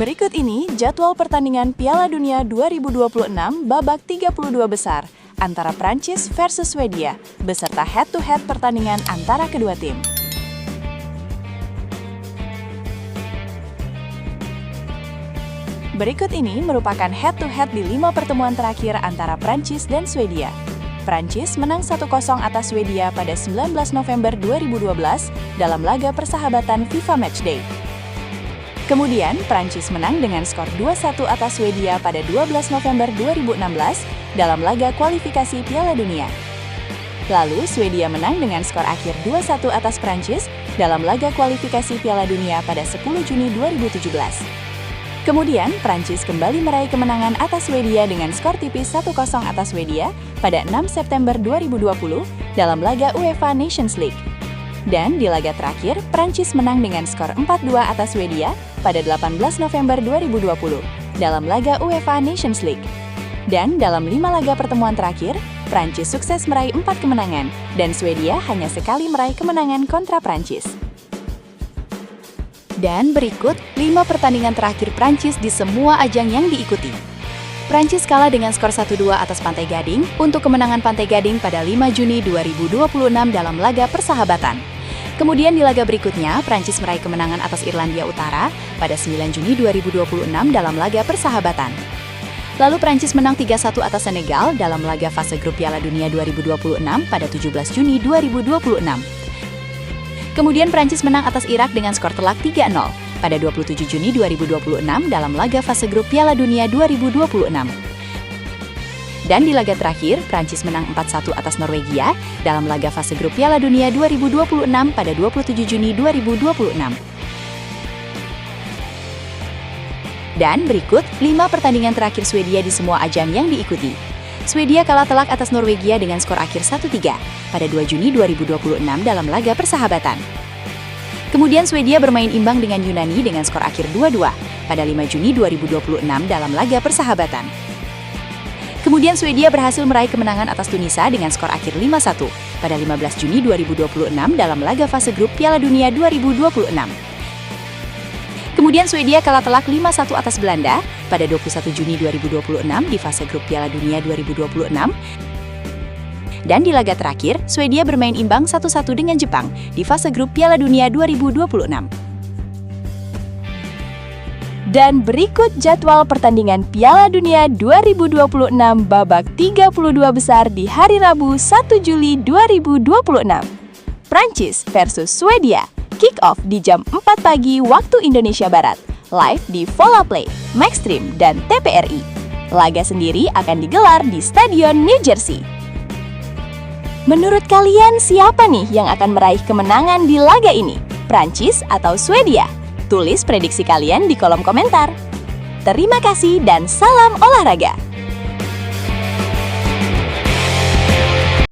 Berikut ini jadwal pertandingan Piala Dunia 2026 babak 32 besar antara Prancis versus Swedia, beserta head-to-head pertandingan antara kedua tim. Berikut ini merupakan head-to-head di 5 pertemuan terakhir antara Prancis dan Swedia. Prancis menang 1-0 atas Swedia pada 19 November 2012 dalam laga persahabatan FIFA Matchday. Kemudian, Prancis menang dengan skor 2-1 atas Swedia pada 12 November 2016 dalam laga kualifikasi Piala Dunia. Lalu, Swedia menang dengan skor akhir 2-1 atas Prancis dalam laga kualifikasi Piala Dunia pada 10 Juni 2017. Kemudian, Prancis kembali meraih kemenangan atas Swedia dengan skor tipis 1-0 atas Swedia pada 6 September 2020 dalam laga UEFA Nations League. Dan di laga terakhir, Prancis menang dengan skor 4-2 atas Swedia pada 18 November 2020 dalam laga UEFA Nations League. Dan dalam 5 laga pertemuan terakhir, Prancis sukses meraih 4 kemenangan dan Swedia hanya sekali meraih kemenangan kontra Prancis. Dan berikut 5 pertandingan terakhir Prancis di semua ajang yang diikuti. Prancis kalah dengan skor 1-2 atas Pantai Gading untuk kemenangan Pantai Gading pada 5 Juni 2026 dalam laga persahabatan. Kemudian di laga berikutnya, Prancis meraih kemenangan atas Irlandia Utara pada 9 Juni 2026 dalam laga persahabatan. Lalu Prancis menang 3-1 atas Senegal dalam laga fase grup Piala Dunia 2026 pada 17 Juni 2026. Kemudian Prancis menang atas Irak dengan skor telak 3-0 pada 27 Juni 2026 dalam laga fase grup Piala Dunia 2026. Dan di laga terakhir, Prancis menang 4-1 atas Norwegia dalam laga fase grup Piala Dunia 2026 pada 27 Juni 2026. Dan berikut 5 pertandingan terakhir Swedia di semua ajang yang diikuti. Swedia kalah telak atas Norwegia dengan skor akhir 1-3 pada 2 Juni 2026 dalam laga persahabatan. Kemudian Swedia bermain imbang dengan Yunani dengan skor akhir 2-2 pada 5 Juni 2026 dalam laga persahabatan. Kemudian Swedia berhasil meraih kemenangan atas Tunisia dengan skor akhir 5-1 pada 15 Juni 2026 dalam laga fase grup Piala Dunia 2026. Kemudian Swedia kalah telak 5-1 atas Belanda pada 21 Juni 2026 di fase grup Piala Dunia 2026. Dan di laga terakhir, Swedia bermain imbang 1-1 dengan Jepang di fase grup Piala Dunia 2026. Dan berikut jadwal pertandingan Piala Dunia 2026 babak 32 besar di hari Rabu 1 Juli 2026. Prancis versus Swedia, kick-off di jam 4 pagi waktu Indonesia Barat, live di Volaplay, Maxstream, dan TPRI. Laga sendiri akan digelar di Stadion New Jersey. Menurut kalian siapa nih yang akan meraih kemenangan di laga ini? Prancis atau Swedia? Tulis prediksi kalian di kolom komentar. Terima kasih dan salam olahraga!